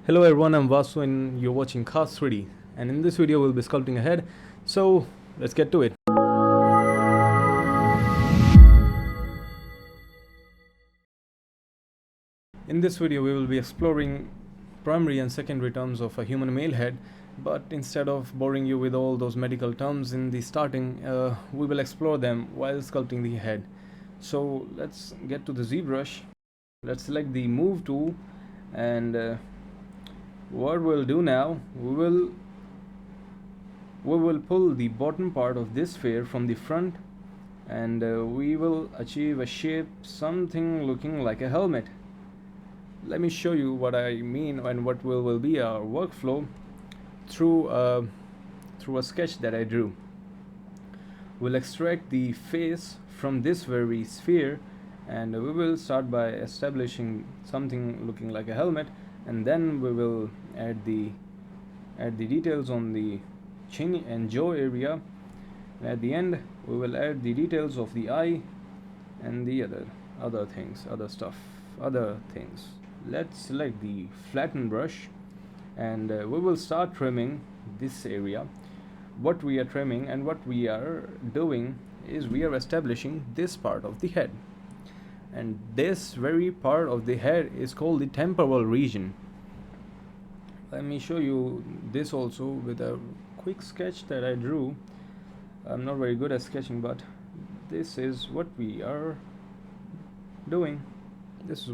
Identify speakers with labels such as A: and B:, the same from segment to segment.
A: Hello everyone, I'm Vasu and you're watching Cast 3D, and in this video we'll be sculpting a head, so let's get to it. In this video we will be exploring primary and secondary terms of a human male head, but instead of boring you with all those medical terms in the starting, we will explore them while sculpting the head. So let's get to the ZBrush. Let's select the move tool, and what we'll do now, we will pull the bottom part of this sphere from the front, and we will achieve a shape something looking like a helmet. Let me show you what I mean and what will be our workflow through a sketch that I drew. We'll extract the face from this very sphere, and we will start by establishing something looking like a helmet, and then we will add the details on the chin and jaw area, and at the end we will add the details of the eye and the other things. Let's select the flatten brush, and we will start trimming this area. What we are trimming and what we are doing is we are establishing this part of the head, and this very part of the head is called the temporal region. Let me show you this also with a quick sketch that I drew. I'm not very good at sketching, but this is what we are doing. Let's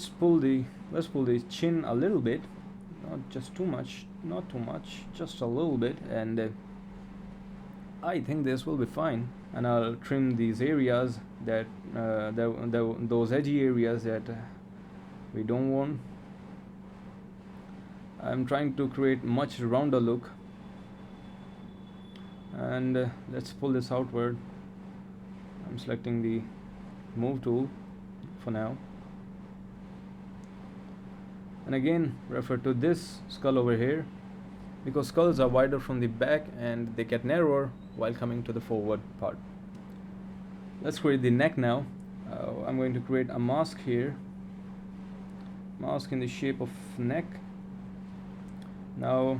A: pull the chin a little bit, not just too much, just a little bit, and I think this will be fine. And I'll trim these areas that those edgy areas that we don't want. I'm trying to create much rounder look, and let's pull this outward. I'm selecting the move tool for now, and again refer to this skull over here, because skulls are wider from the back and they get narrower while coming to the forward part. Let's create the neck now. I'm going to create a mask here, mask in the shape of neck. Now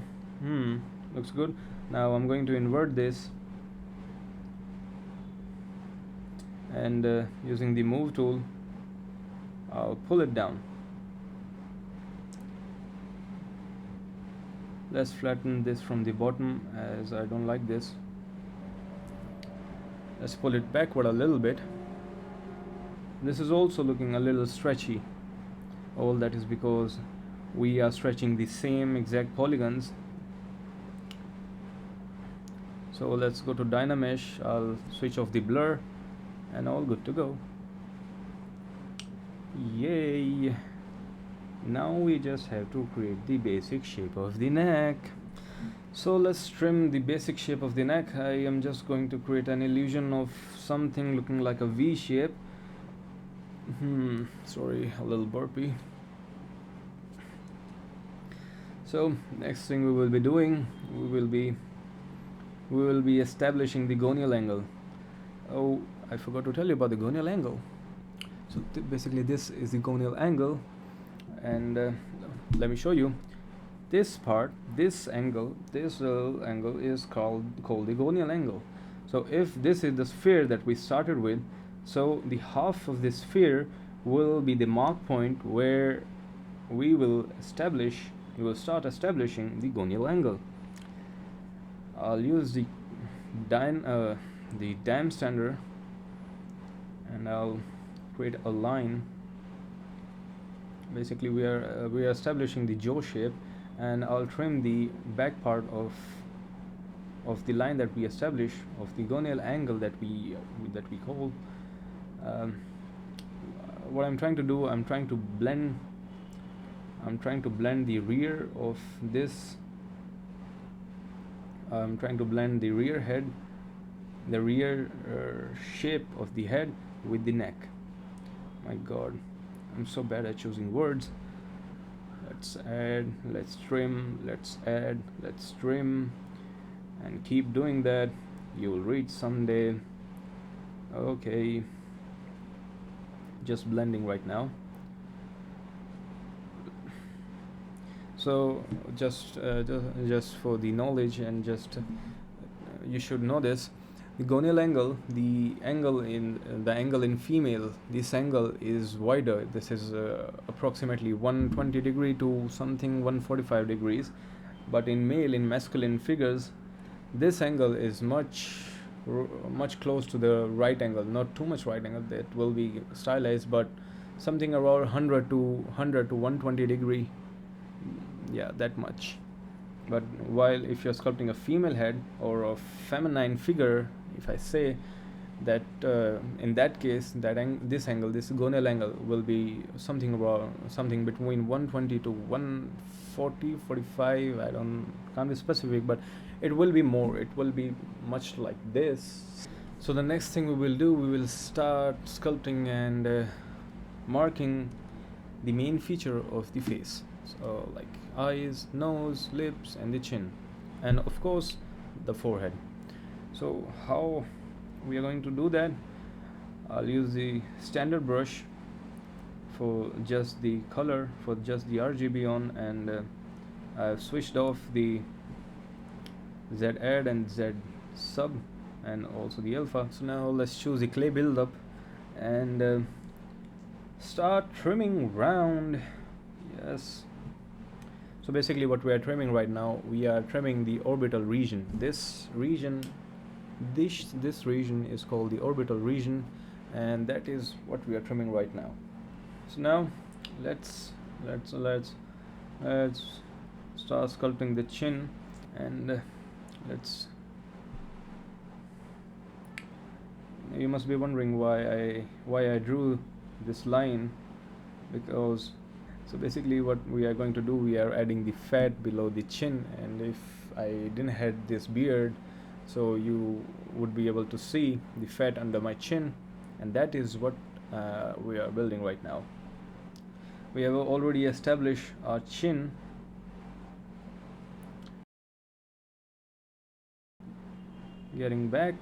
A: looks good. Now I'm going to invert this, and using the move tool I'll pull it down. Let's flatten this from the bottom, as I don't like this. Let's pull it backward a little bit. This is also looking a little stretchy. All that is because we are stretching the same exact polygons. So let's go to Dynamesh. I'll switch off the blur, and all good to go. Yay! Now we just have to create the basic shape of the neck. So let's trim the basic shape of the neck. I am just going to create an illusion of something looking like a V shape. Sorry, a little burpy. So next thing we will be doing, we will be establishing the gonial angle. Oh, I forgot to tell you about the gonial angle. So basically this is the gonial angle, and let me show you. This angle is called the gonial angle. So if this is the sphere that we started with, so the half of this sphere will be the mark point where we will start establishing the gonial angle. I'll use the dam sander, and I'll create a line. Basically we are establishing the jaw shape, and I'll trim the back part of the line that we establish, of the gonial angle that we call. What I'm trying to do, I'm trying to blend the rear of this. I'm trying to blend the rear head, the rear shape of the head with the neck. My god, I'm so bad at choosing words. Let's add, let's trim, let's add, let's trim, and keep doing that. You'll reach someday. Okay, just blending right now. So just for the knowledge, and just you should know this, the gonial angle, the angle in female, this angle is wider. This is approximately 120 degree to something 145 degrees, but in male, in masculine figures, this angle is much close to the right angle. Not too much right angle, that will be stylized, but something around 100 to 120 degree, yeah, that much. But while if you're sculpting a female head or a feminine figure, if I say that, in that case, this angle, this gonial angle, will be something between 120 to 140 45. Can't be specific, but it will be more, it will be much like this. So the next thing we will do, we will start sculpting and marking the main feature of the face. So like eyes, nose, lips, and the chin, and of course the forehead. So how we are going to do that? I'll use the standard brush for just the color, for just the RGB on, and I've switched off the Z add and Z sub, and also the alpha. So now let's choose the clay buildup and start trimming round. Yes. So basically what we are trimming right now, we are trimming the orbital region. This region is called the orbital region, and that is what we are trimming right now. So now let's start sculpting the chin, and you must be wondering why I drew this line, because so basically what we are going to do, we are adding the fat below the chin, and if I didn't have this beard, so you would be able to see the fat under my chin, and that is what we are building right now. We have already established our chin. Getting back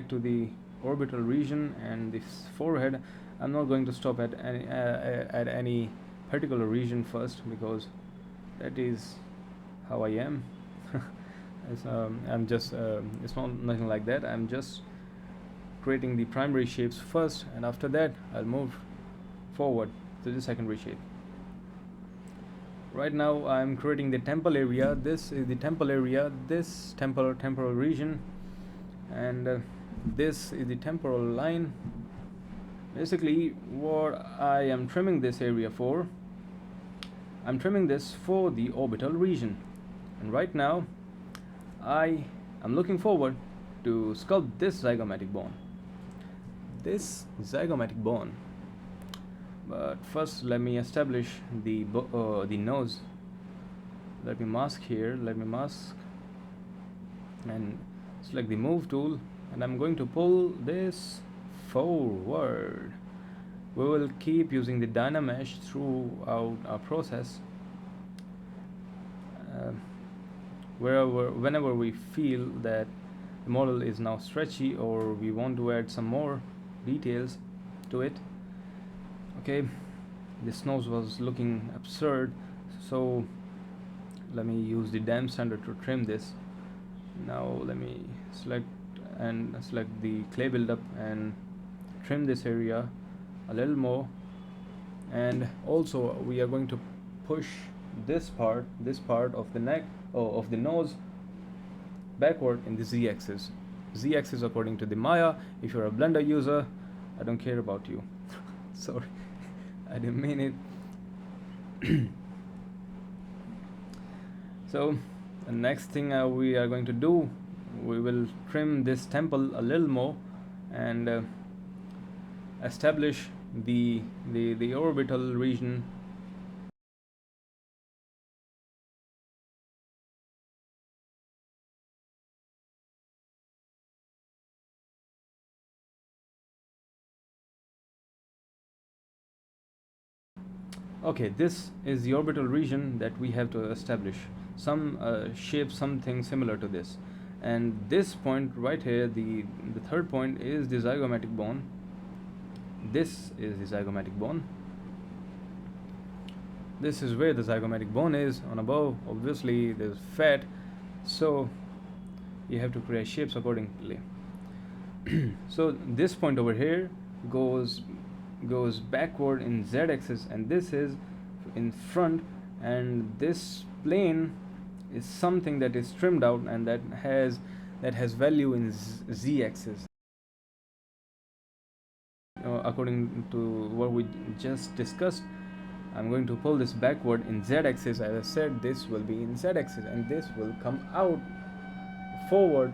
A: to the orbital region and this forehead, I'm not going to stop at any particular region first, because that is how I am. I'm just it's not nothing like that. I'm just creating the primary shapes first, and after that I'll move forward to the secondary shape. Right now I'm creating the temple area. This is the temple area, this temporal region, and this is the temporal line. Basically what I am trimming this area for, I'm trimming this for the orbital region, and right now I am looking forward to sculpt this zygomatic bone. But first let me establish the nose. Let me mask here, and select the move tool, and I'm going to pull this forward. We will keep using the Dynamesh throughout our process. Whenever we feel that the model is now stretchy, or we want to add some more details to it. Okay, this nose was looking absurd, so let me use the dam sander to trim this. Now let me select the clay buildup and trim this area a little more, and also we are going to push this part of the neck, of the nose, backward in the z-axis according to the Maya. If you're a Blender user, I don't care about you. Sorry, I didn't mean it. So the next thing we are going to do, we will trim this temple a little more and establish the orbital region. Okay, this is the orbital region that we have to establish. Some shape, something similar to this, and this point right here, the third point, is the zygomatic bone. This is the zygomatic bone, this is where the zygomatic bone is. On above, obviously there's fat, so you have to create shapes accordingly. So this point over here goes backward in z-axis, and this is in front, and this plane is something that is trimmed out and that has value in z-axis. According to what we just discussed, I'm going to pull this backward in z-axis. As I said, this will be in z-axis, and this will come out forward.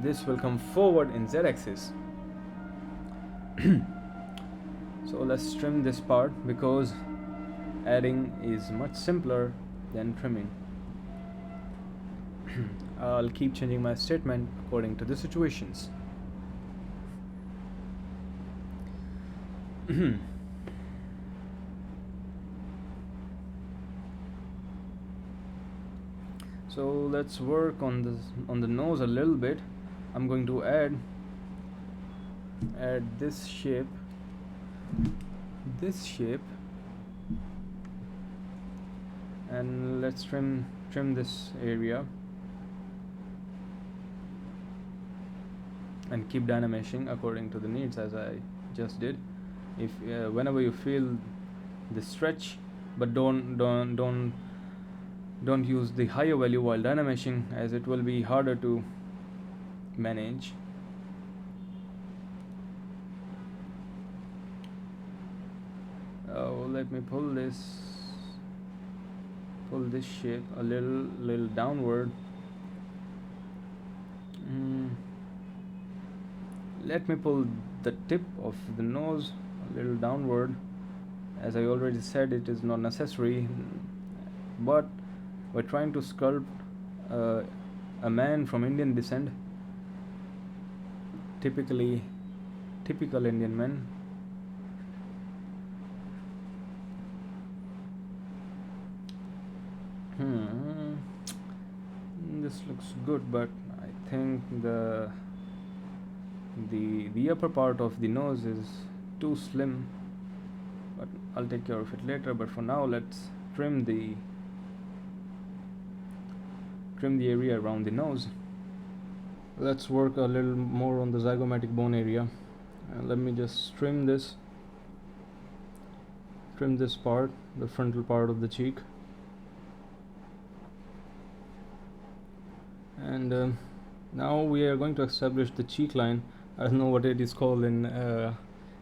A: This will come forward in z-axis. So let's trim this part, because adding is much simpler than trimming. I'll keep changing my statement according to the situations. So let's work on the nose a little bit. I'm going to add this shape, and let's trim this area and keep dynamashing according to the needs, as I just did. If whenever you feel the stretch, but don't use the higher value while dynamashing, as it will be harder to manage. Let me pull this shape a little downward. Let me pull the tip of the nose a little downward. As I already said, it is not necessary, but we're trying to sculpt a man from Indian descent, typical Indian men. This looks good, but I think the upper part of the nose is too slim, but I'll take care of it later. But for now, let's trim the area around the nose. Let's work a little more on the zygomatic bone area. Let me just trim this part, the frontal part of the cheek, and now we are going to establish the cheek line. I don't know what it is called in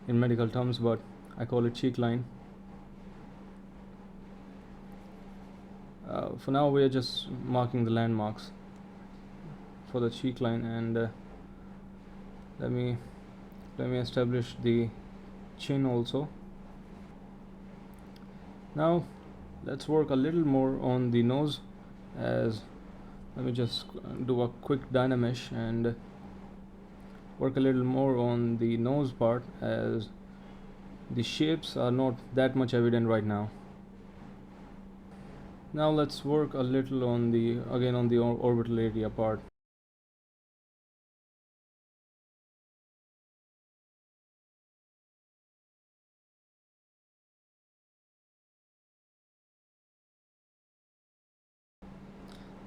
A: medical terms, but I call it cheek line. For now, we are just marking the landmarks for the cheek line, and let me establish the chin also. Now let's work a little more on the nose. Let me just do a quick dynamish and work a little more on the nose part, as the shapes are not that much evident right now. Now let's work a little on the orbital area part.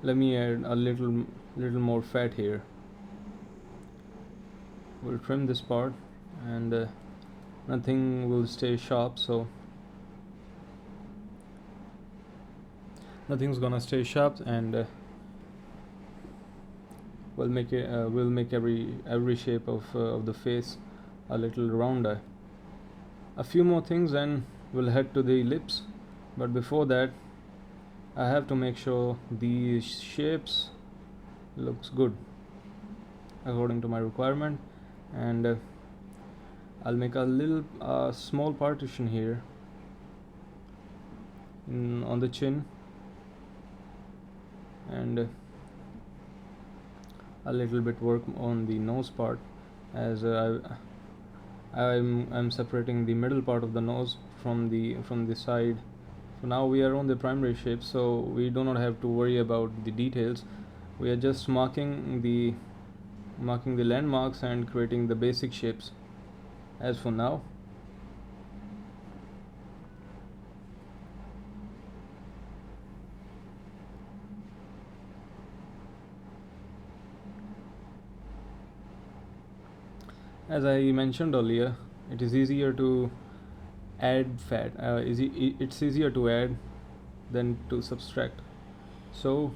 A: Let me add a little more fat here. We'll trim this part, and nothing will stay sharp, so nothing's gonna stay sharp, and we'll make every shape of the face a little rounder. A few more things, and we'll head to the lips. But before that, I have to make sure these shapes looks good according to my requirement, and I'll make a little small partition here on the chin, and a little bit work on the nose part, as I'm separating the middle part of the nose from the side. So now we are on the primary shape, so we do not have to worry about the details. We are just marking the landmarks and creating the basic shapes as for now. As I mentioned earlier, it is easier to add fat. It's easier to add than to subtract. So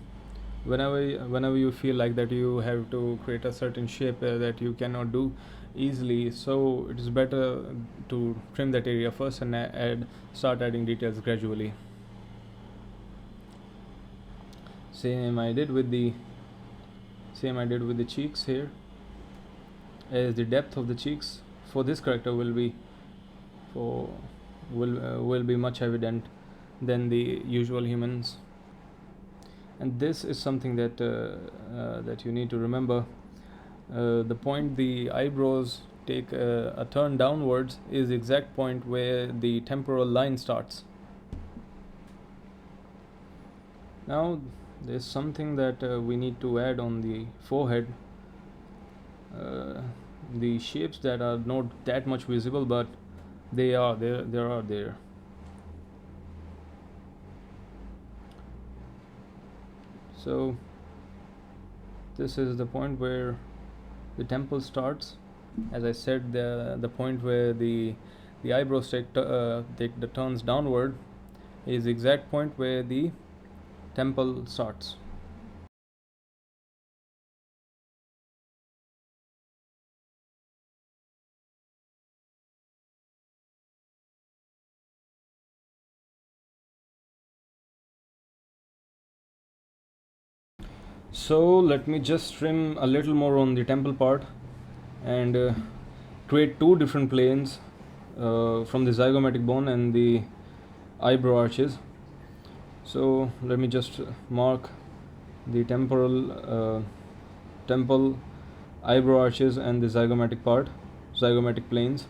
A: whenever you feel like that you have to create a certain shape that you cannot do easily, so it is better to trim that area first and start adding details gradually. Same I did with the cheeks here, as the depth of the cheeks for this character for will be much evident than the usual humans. And this is something that you need to remember. The point the eyebrows take a turn downwards is the exact point where the temporal line starts. Now there's something that we need to add on the forehead. The shapes that are not that much visible, but they are there. So this is the point where the temple starts. As I said, the point where the eyebrows take the turns downward is the exact point where the temple starts. So let me just trim a little more on the temple part and create two different planes from the zygomatic bone and the eyebrow arches. So let me just mark the temple, eyebrow arches and the zygomatic planes.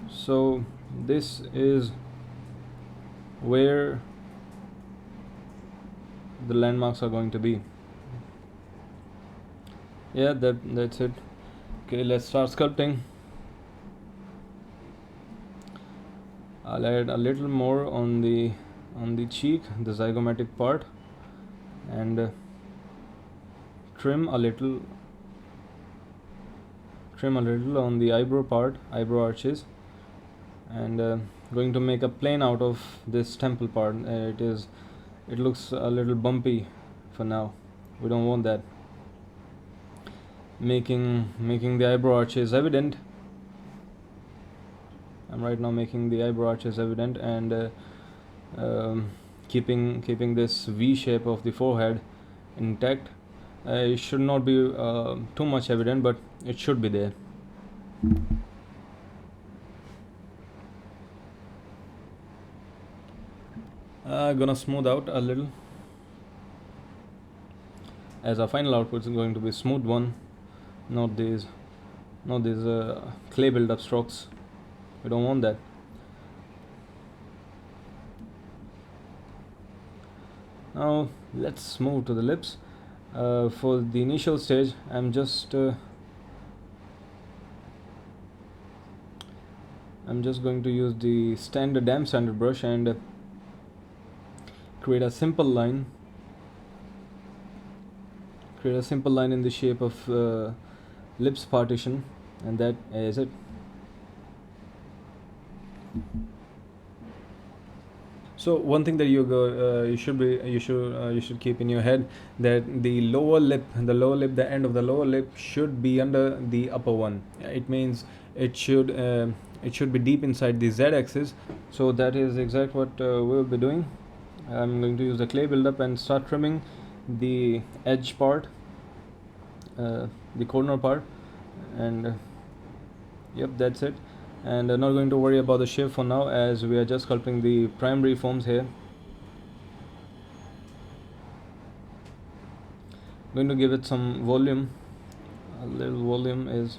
A: So this is where the landmarks are going to be. Yeah, that's it. Okay, let's start sculpting. I'll add a little more on the cheek, the zygomatic part, and trim a little on the eyebrow arches, and going to make a plane out of this temple part. It looks a little bumpy for now. We don't want that. Making the eyebrow arches evident. I'm right now making the eyebrow arches evident, and keeping this V shape of the forehead intact. It should not be too much evident, but it should be there. Gonna smooth out a little, as our final output is going to be smooth one, not these clay build-up strokes. We don't want that. Now let's move to the lips. For the initial stage, I'm just going to use the damp standard brush and create a simple line in the shape of lips partition, and that is it. So one thing that you should keep in your head, that the end of the lower lip should be under the upper one. It means it should be deep inside the z-axis. So that is exactly what we'll be doing. I'm going to use the clay buildup and start trimming the edge part, the corner part, and yep, that's it. And not going to worry about the shape for now, as we are just sculpting the primary forms here. Going to give it some volume. A little volume is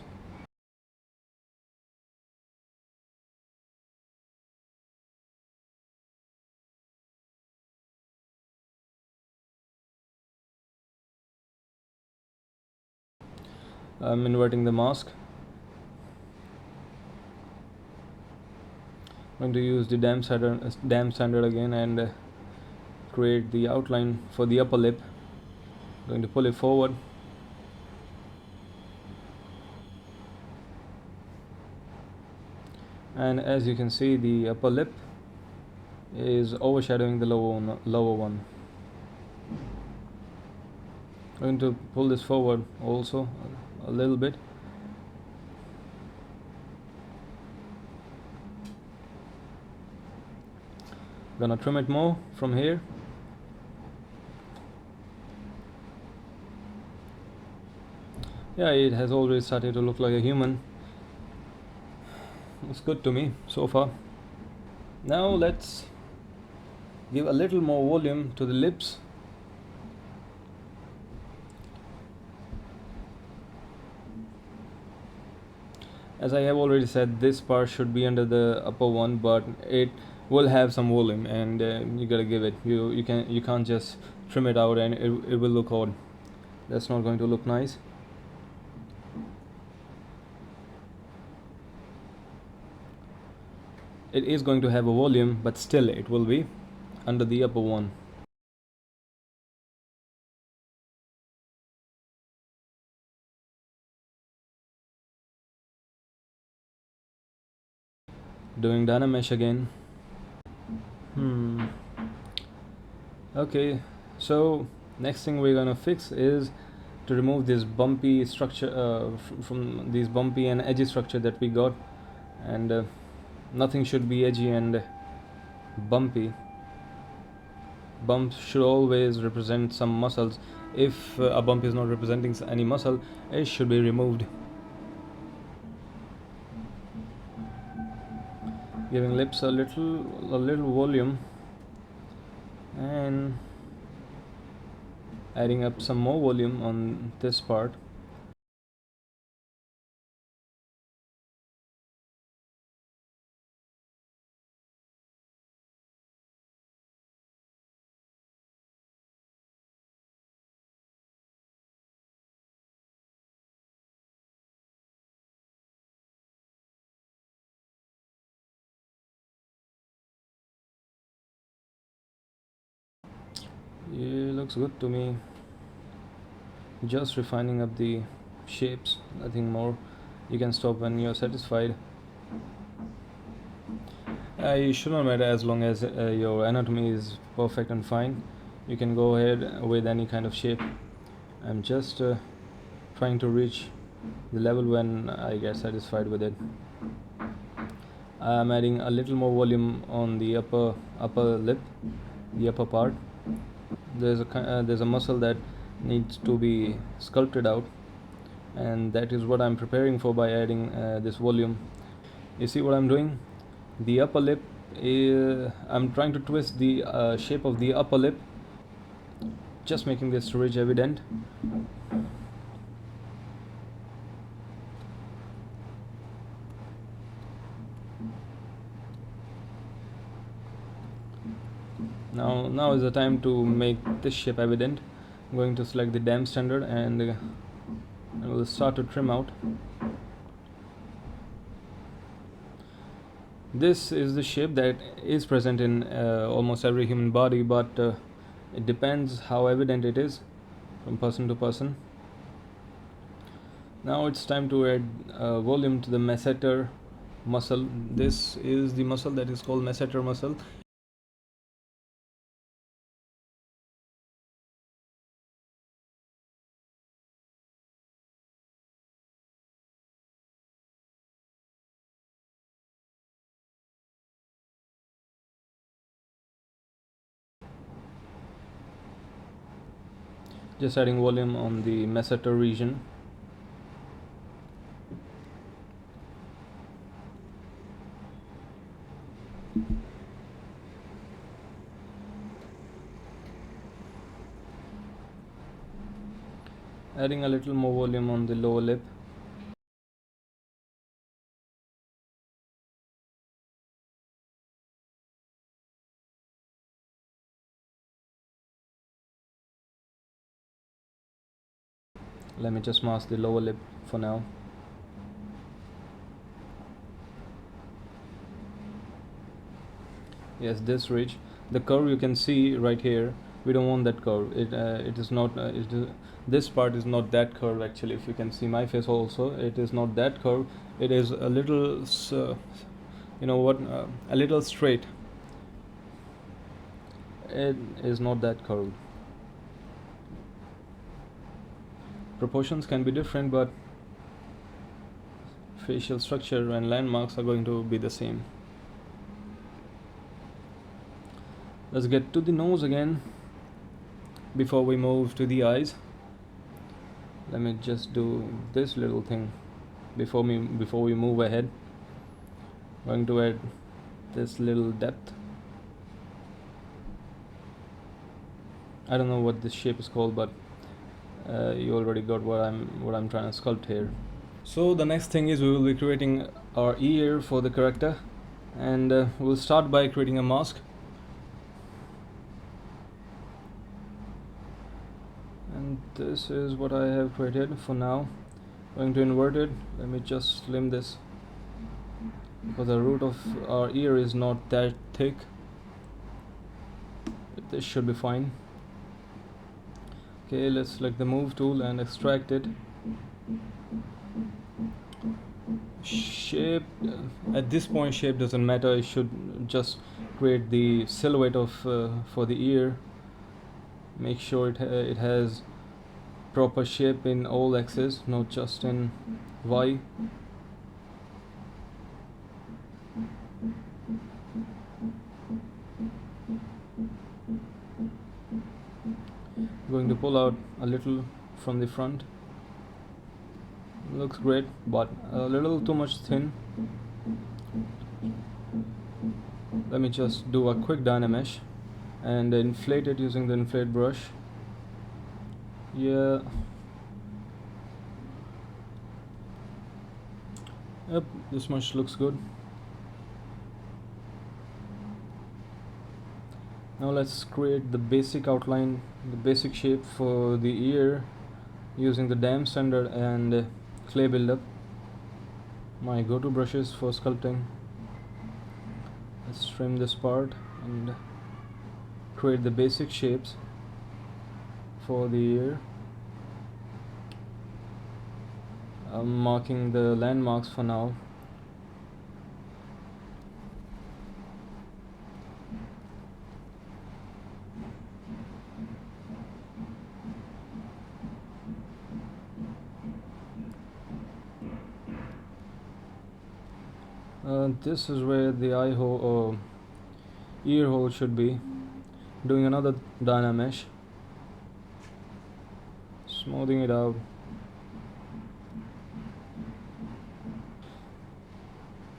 A: I'm inverting the mask. I'm going to use the damp standard again and create the outline for the upper lip. Going to pull it forward. and as you can see, the upper lip is overshadowing the lower one. I'm going to pull this forward also a little bit. Gonna trim it more from here. Yeah, it has already started to look like a human. It's good to me so far. Now let's give a little more volume to the lips. As I have already said, this part should be under the upper one, but it will have some volume, and you gotta give it. You can't just trim it out and it will look odd. That's not going to look nice. It is going to have a volume, but still it will be under the upper one. Doing Dynamesh again. Okay, so next thing we're gonna fix is to remove this bumpy structure from these bumpy and edgy structure that we got, and nothing should be edgy and bumpy. Bumps should always represent some muscles. If a bump is not representing any muscle, it should be removed. Giving lips a little volume and adding up some more volume on this part. It looks good to me. Just refining up the shapes, nothing more. You can stop when you're satisfied. You should not matter as long as your anatomy is perfect and fine. You can go ahead with any kind of shape. I'm just trying to reach the level when I get satisfied with it. I'm adding a little more volume on the upper lip, the upper part. There's a muscle that needs to be sculpted out, and that is what I'm preparing for by adding this volume. You see what I'm doing? The upper lip, I'm trying to twist the shape of the upper lip, just making this ridge evident. Now is the time to make this shape evident. I'm going to select the dam standard and we'll start to trim out. This is the shape that is present in almost every human body, but it depends how evident it is from person to person. Now it's time to add volume to the masseter muscle. This is the muscle that is called masseter muscle. Just adding volume on the masseter region. Adding a little more volume on the lower lip. Let me just mask the lower lip for now. Yes, this ridge, the curve you can see right here, we don't want that curve. It is not this part is not that curve actually. If you can see my face also, it is not that curve. It is a little you know what, a little straight. It is not that curved. Proportions can be different, but facial structure and landmarks are going to be the same. Let's get to the nose again before we move to the eyes. Let me just do this little thing before we move ahead. Going to add this little depth. I don't know what this shape is called, but you already got what I'm trying to sculpt here. So the next thing is we will be creating our ear for the character, and we'll start by creating a mask. And this is what I have created for now. Going to invert it. Let me just slim this because the root of our ear is not that thick. This should be fine. Okay, let's select the move tool and extract it. Shape, at this point shape doesn't matter. It should just create the silhouette of for the ear. Make sure it has proper shape in all axes, not just in Y. Going to pull out a little from the front. Looks great, but a little too much thin. Let me just do a quick dynamesh and inflate it using the inflate brush. Yeah. Yep, this much looks good. Now let's create the basic outline, the basic shape for the ear using the dam standard and clay buildup. My go-to brushes for sculpting. Let's trim this part and create the basic shapes for the ear. I'm marking the landmarks for now. This is where the eye hole or ear hole should be. Doing another dynamesh, smoothing it out.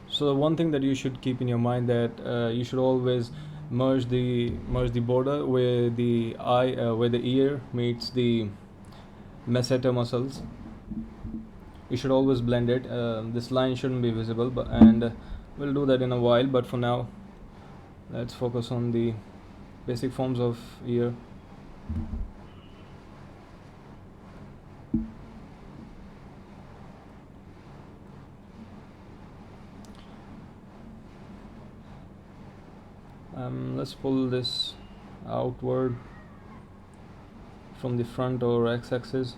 A: So the one thing that you should keep in your mind that you should always merge the border where the eye where the ear meets the masseter muscles. You should always blend it. This line shouldn't be visible, and we'll do that in a while, but for now let's focus on the basic forms of ear. Let's pull this outward from the front or x-axis.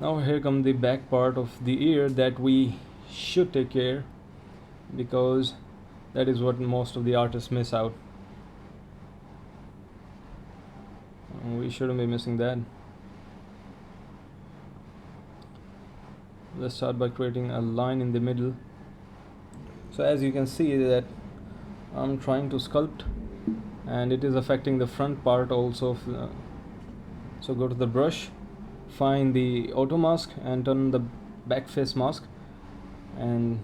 A: Now here comes the back part of the ear that we should take care, because that is what most of the artists miss out. We shouldn't be missing that. Let's start by creating a line in the middle. So as you can see that I'm trying to sculpt and it is affecting the front part also. So go to the brush, find the auto mask and turn the back face mask, and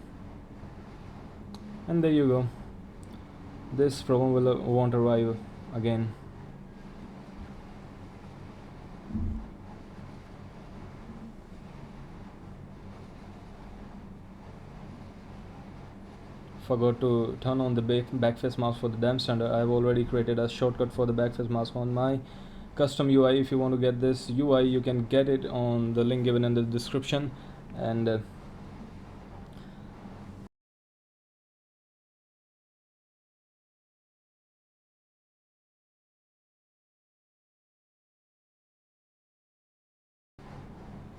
A: there you go. This problem won't arrive again. Forgot to turn on the back face mask for the dam standard. I've already created a shortcut for the back face mask on my custom UI. If you want to get this UI, you can get it on the link given in the description. And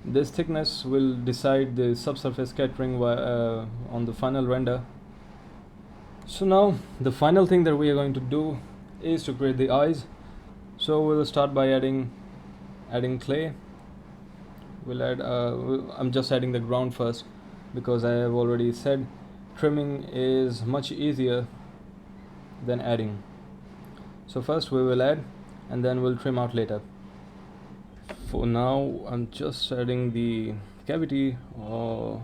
A: This thickness will decide the subsurface scattering on the final render. So now the final thing that we are going to do is to create the eyes. So we'll start by adding clay. I'm just adding the ground first, because I have already said trimming is much easier than adding. So first we will add, and then we'll trim out later. For now I'm just adding the cavity or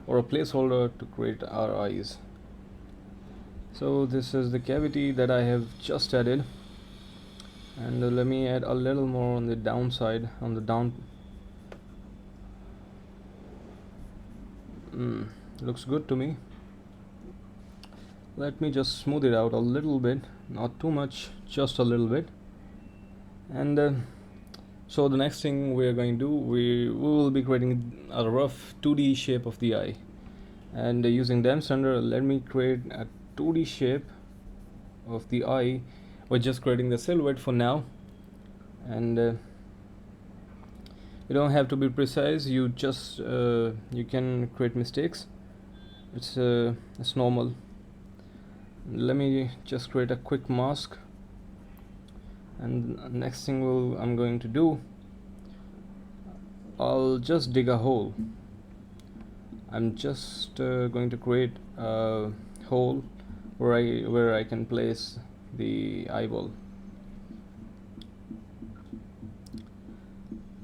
A: a placeholder to create our eyes. So this is the cavity that I have just added, and let me add a little more on the downside, on the down. Looks good to me. Let me just smooth it out a little bit, not too much, just a little bit. And so the next thing we are going to do, we will be creating a rough 2D shape of the eye, and using Dam Standard, let me create a 2D shape of the eye. We're just creating the silhouette for now, and you don't have to be precise. You just you can create mistakes. It's normal. Let me just create a quick mask, and next thing I'm going to do, I'll just dig a hole. I'm just going to create a hole where I can place the eyeball.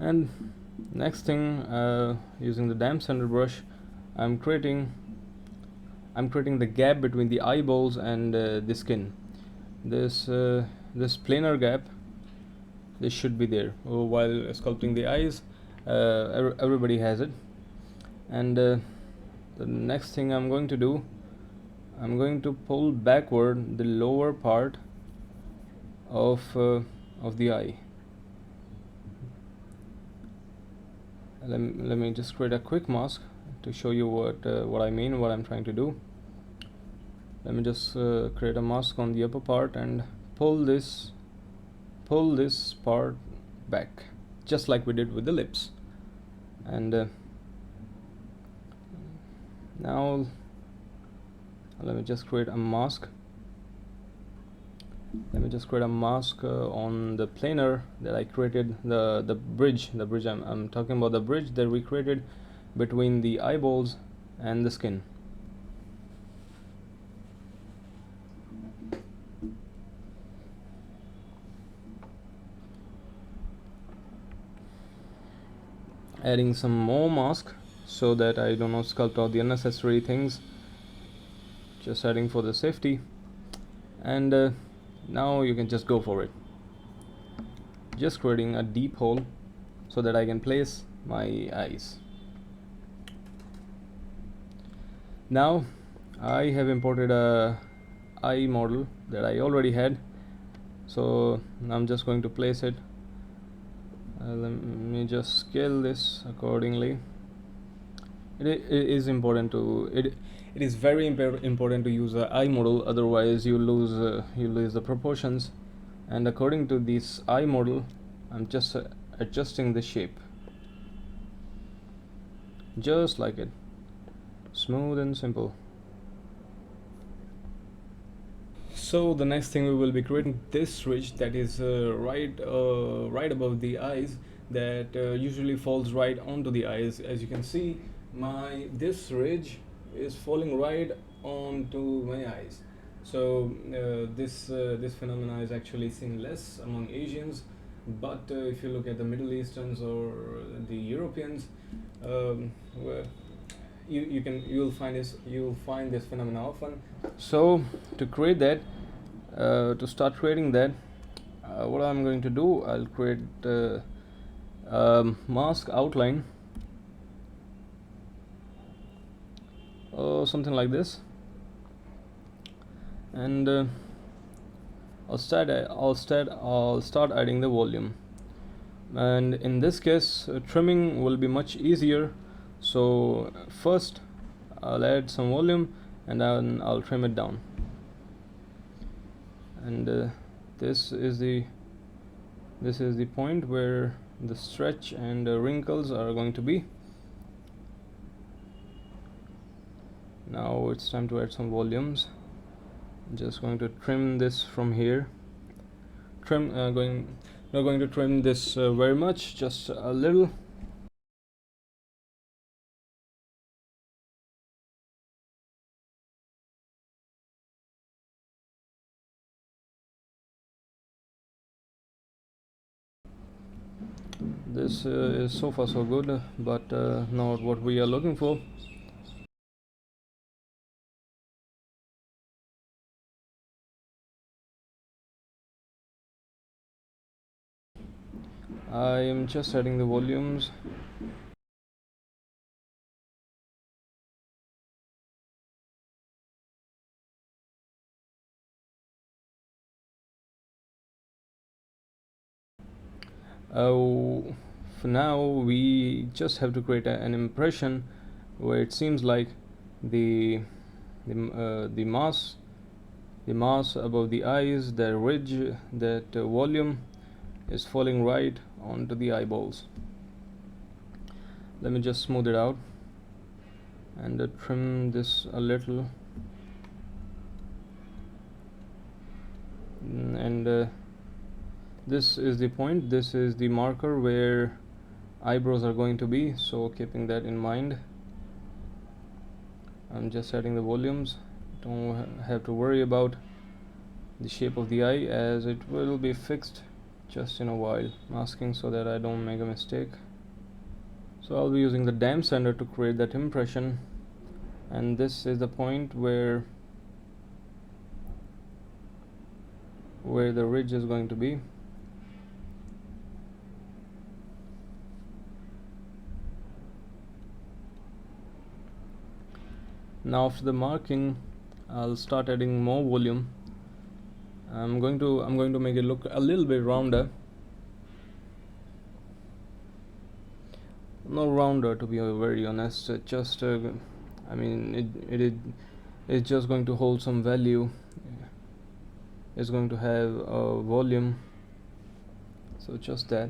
A: And next thing, using the Dam Standard brush, I'm creating the gap between the eyeballs and the skin. This planar gap, this should be there. While sculpting the eyes, everybody has it. And the next thing I'm going to do, I'm going to pull backward the lower part of the eye. Let me just create a quick mask to show you what I mean, what I'm trying to do. Let me just create a mask on the upper part and pull this part back, just like we did with the lips. And now let me just create a mask. Let me just create a mask on the planar that I created, the bridge. I'm talking about the bridge that we created between the eyeballs and the skin. Adding some more mask so that I do not sculpt out the unnecessary things. Just adding for the safety. And now you can just go for it. Just creating a deep hole so that I can place my eyes. Now I have imported a eye model that I already had, so I'm just going to place it. Let me just scale this accordingly. It is important to it is very important to use an eye model, otherwise you lose the proportions. And according to this eye model, I'm just adjusting the shape, just like it, smooth and simple. So the next thing, we will be creating this ridge that is right above the eyes, that usually falls right onto the eyes. As you can see, this ridge is falling right onto my eyes. So this phenomena is actually seen less among Asians, but if you look at the Middle Easterns or the Europeans, you'll find this phenomena often. So to create that, to start creating that, what I'm going to do, I'll create mask outline, something like this, and I'll start adding the volume. And in this case, trimming will be much easier. So first I'll add some volume and then I'll trim it down. And this is the point where the stretch and wrinkles are going to be. Now it's time to add some volumes. I'm just going to trim this from here. Not going to trim this very much, just a little. This is so far so good, but not what we are looking for. I am just adding the volumes. For now we just have to create an impression where it seems like the mass above the eyes, the ridge, that volume is falling right onto the eyeballs. Let me just smooth it out and trim this a little, and this is the point, this is the marker where eyebrows are going to be, so keeping that in mind, I'm just adding the volumes. Don't have to worry about the shape of the eye, as it will be fixed just in a while. Masking so that I don't make a mistake. So I'll be using the damp sander to create that impression, and this is the point where the ridge is going to be. Now after the marking, I'll start adding more volume. I'm going to make it look a little bit rounder. No rounder, to be very honest. Just I mean, it's just going to hold some value. It's going to have a volume. So just that.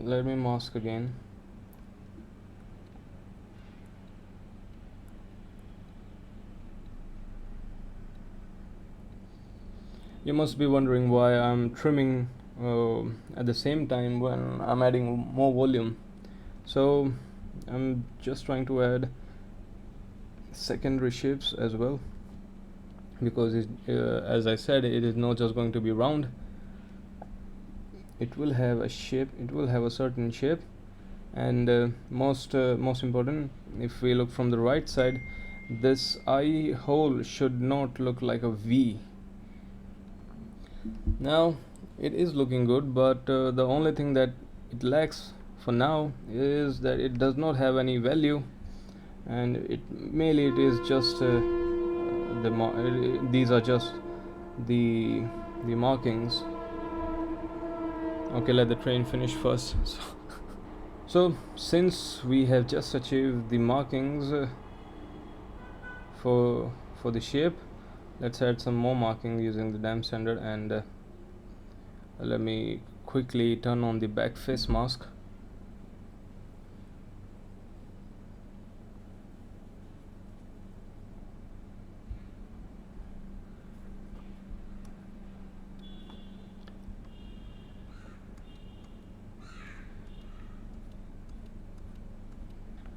A: Let me mask again. You must be wondering why I'm trimming at the same time when I'm adding more volume. So I'm just trying to add secondary shapes as well, because as I said, it is not just going to be round. It will have a shape, it will have a certain shape, and most important, if we look from the right side, this eye hole should not look like a V. Now it is looking good, but the only thing that it lacks for now is that it does not have any value, and it is just these are just the markings. Okay, let the train finish first. So since we have just achieved the markings for the shape, let's add some more marking using the damp sander, and let me quickly turn on the back face mask.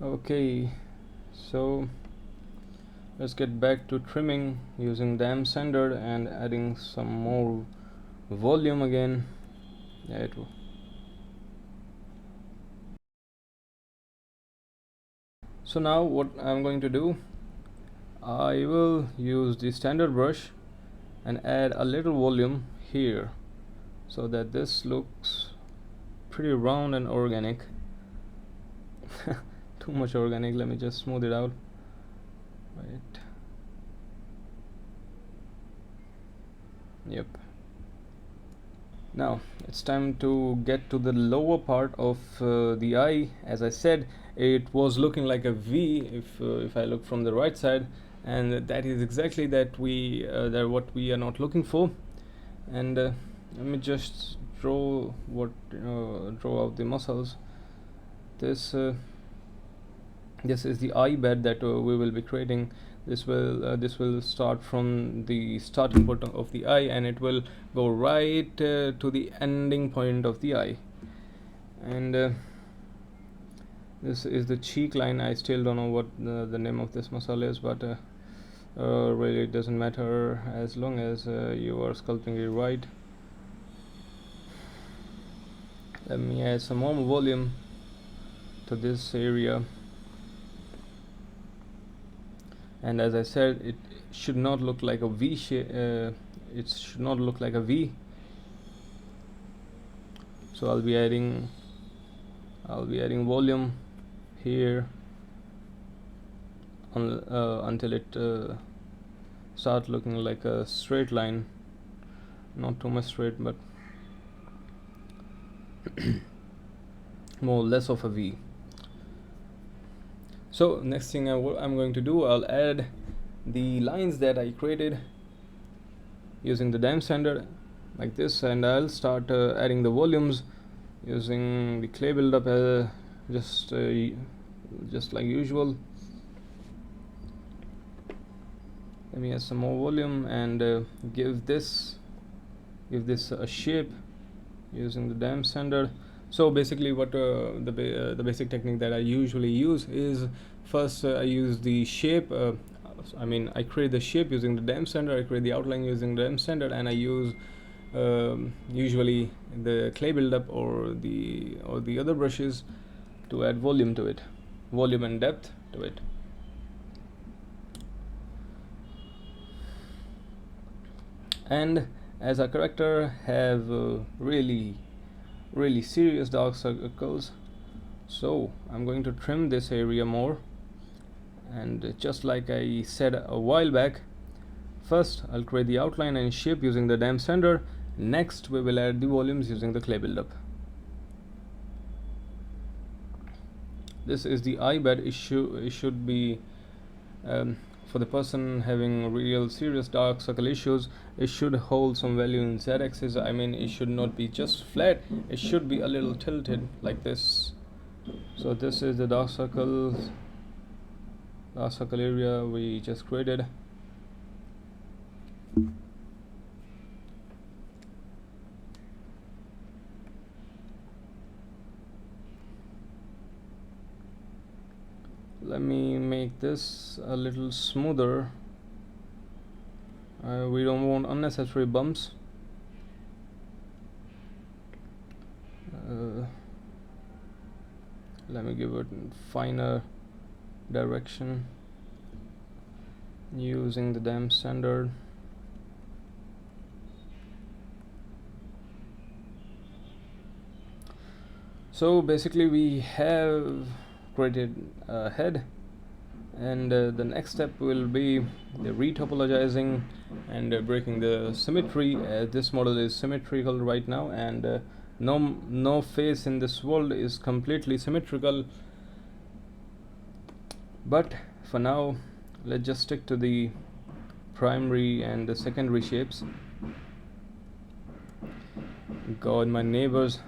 A: Okay, so let's get back to trimming using damp sander and adding some more volume again. So now what I'm going to do, I will use the standard brush and add a little volume here so that this looks pretty round and organic. Too much organic. Let me just smooth it out. Right. Yep. Now it's time to get to the lower part of the eye. As I said, it was looking like a V if I look from the right side, and that is exactly that what we are not looking for. And let me just draw out the muscles. This is the eye bed that we will be creating. This will start from the starting point of the eye, and it will go right to the ending point of the eye. And this is the cheek line. I still don't know what the name of this muscle is, but really it doesn't matter as long as you are sculpting it right. Let me add some more volume to this area. And as I said, it should not look like a V shape. It should not look like a V. So I'll be adding volume here until it start looking like a straight line. Not too much straight, but more or less of a V. So next thing I'm going to do, I'll add the lines that I created using the dam sander like this, and I'll start adding the volumes using the clay buildup just like usual. Let me add some more volume and give this a shape using the dam sander. So basically what the basic technique that I usually use is, first I use the shape, I create the shape using the dam sander, I create the outline using the dam sander, and I use usually the clay buildup or the other brushes to add volume to it, volume and depth to it. And as our character have really serious dark circles, so I'm going to trim this area more. And just like I said a while back, first I'll create the outline and shape using the dam sander. Next we will add the volumes using the clay buildup. This is the eye bed. It should be for the person having real serious dark circle issues, it should hold some value in z-axis. It should not be just flat, it should be a little tilted like this. So this is the dark circle area we just created. Let me make this a little smoother. We don't want unnecessary bumps. Let me give it finer direction using the dam sander. So basically we have created a head, and the next step will be the retopologizing and breaking the symmetry. This model is symmetrical right now, and no face in this world is completely symmetrical, but for now let's just stick to the primary and the secondary shapes. God, my neighbors.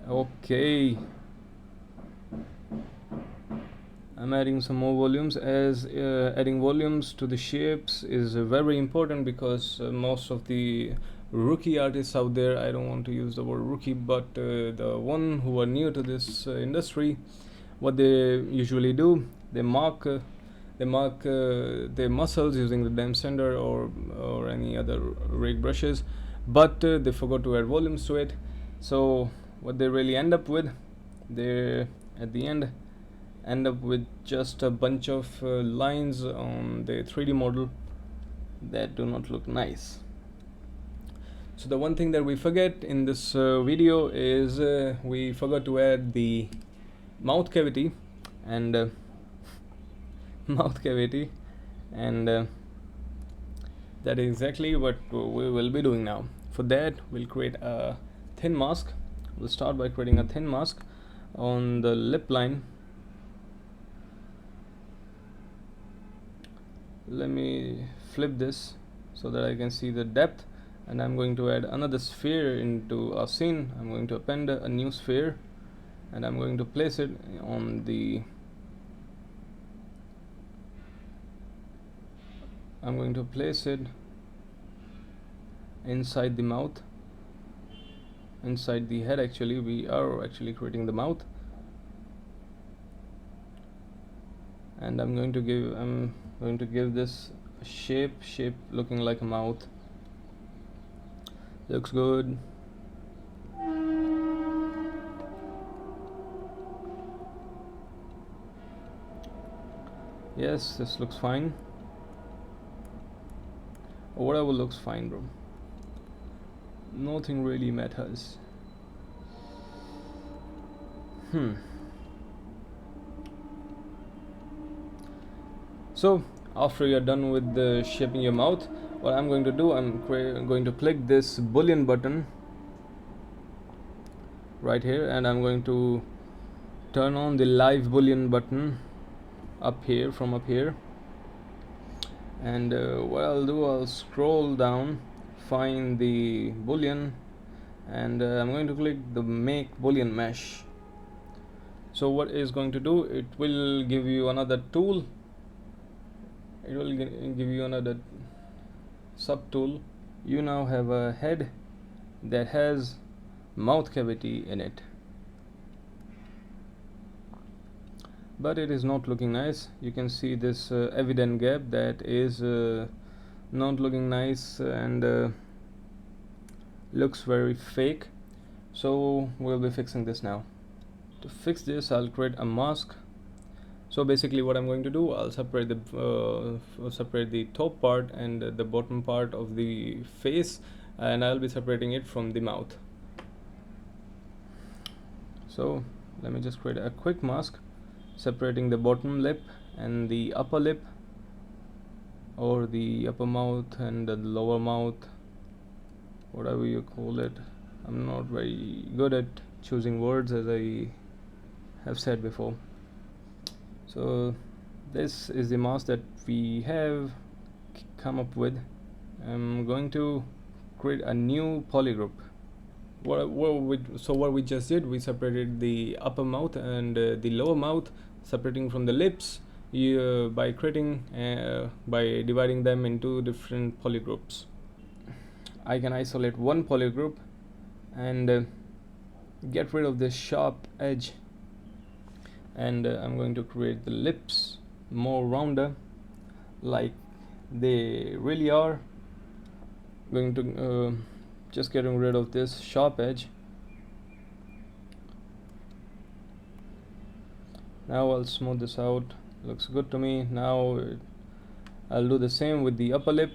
A: Okay, I'm adding some more volumes, as adding volumes to the shapes is very important, because most of the rookie artists out there, I don't want to use the word rookie, but the one who are new to this industry, what they usually do, they mark their muscles using the dam sander or any other rig brushes, but they forgot to add volumes to it. So what they really end up with, they at the end end up with just a bunch of lines on the 3D model that do not look nice. So the one thing that we forget in this video is we forgot to add the mouth cavity and That is exactly what we will be doing now. For that, we'll create a thin mask. We'll start by creating a thin mask on the lip line. Let me flip this so that I can see the depth, and I'm going to add another sphere into our scene. I'm going to append a new sphere, and I'm going to place it on the I'm going to place it inside the mouth, inside the head. Actually, we are actually creating the mouth, and I'm going to give this a shape looking like a mouth. Looks good. Yes, this looks fine. Whatever looks fine, bro. Nothing really matters. So after you're done with the shaping your mouth, what I'm going to do, I'm going to click this boolean button right here, and I'm going to turn on the live boolean button up here, from up here. And what I'll do, I'll scroll down, find the boolean, and I'm going to click the make boolean mesh. So what is going to do, it will give you another tool. It will give you another sub tool. You now have a head that has mouth cavity in it, but it is not looking nice. You can see this evident gap that is not looking nice, and looks very fake. So we'll be fixing this now. To fix this, I'll create a mask. So basically what I'm going to do, I'll separate the top part and the bottom part of the face, and I'll be separating it from the mouth. So let me just create a quick mask separating the bottom lip and the upper lip, or the upper mouth and the lower mouth, whatever you call it. I'm not very good at choosing words, as I have said before. So this is the mask that we have come up with. I'm going to create a new polygroup. So what we just did, we separated the upper mouth and the lower mouth, separating from the lips by dividing them into different polygroups. I can isolate one polygroup and get rid of this sharp edge, and I'm going to create the lips more rounder, like they really are. Going to just getting rid of this sharp edge. Now I'll smooth this out. Looks good to me. Now I'll do the same with the upper lip.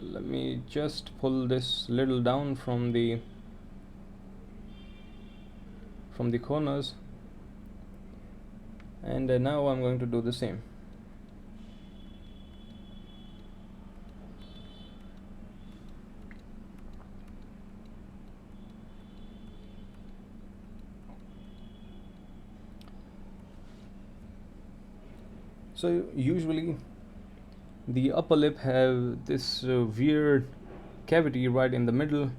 A: Let me just pull this little down from the corners, and now I'm going to do the same. So usually the upper lip have this weird cavity right in the middle,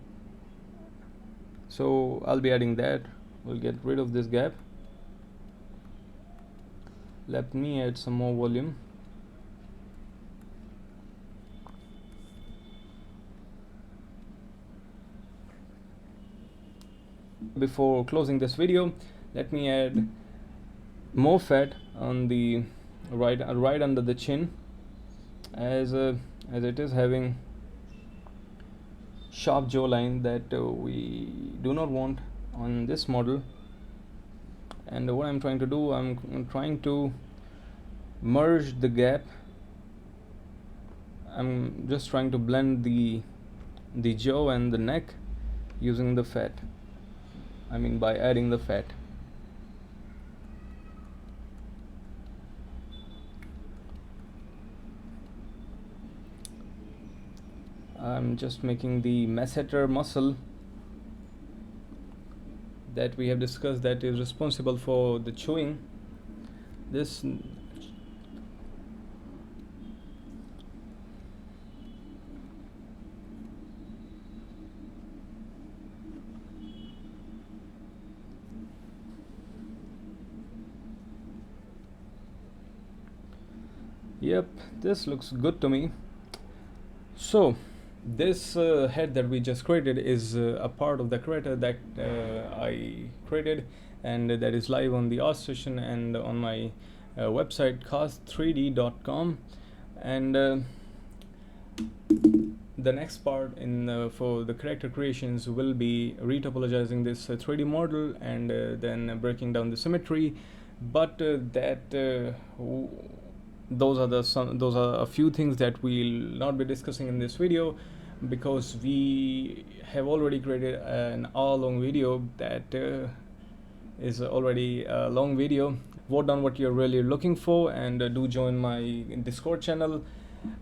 A: so I'll be adding that. We'll get rid of this gap. Let me add some more volume. Before closing this video, let me add more fat on the right under the chin, as it is having sharp jawline that we do not want on this model. And what I'm trying to do, I'm trying to merge the gap. I'm just trying to blend the jaw and the neck using the fat. I mean by adding the fat. I'm just making the masseter muscle that we have discussed that is responsible for the chewing. This Yep, this looks good to me. So this head that we just created is a part of the creator that I created, and that is live on the ArtStation and on my website cast3d.com. And the next part in for the character creations will be retopologizing this 3D model and then breaking down the symmetry. But those are a few things that we'll not be discussing in this video, because we have already created an hour-long video that is already a long video. Vote down what you're really looking for, and do join my Discord channel.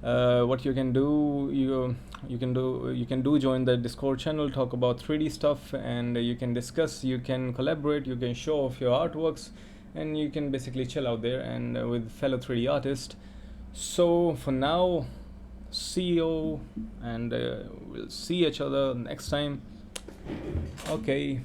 A: What you can do, you can join the Discord channel, talk about 3D stuff, and you can discuss, you can collaborate, you can show off your artworks, and you can basically chill out there and with fellow 3D artists. So for now, see you, and we'll see each other next time. Okay.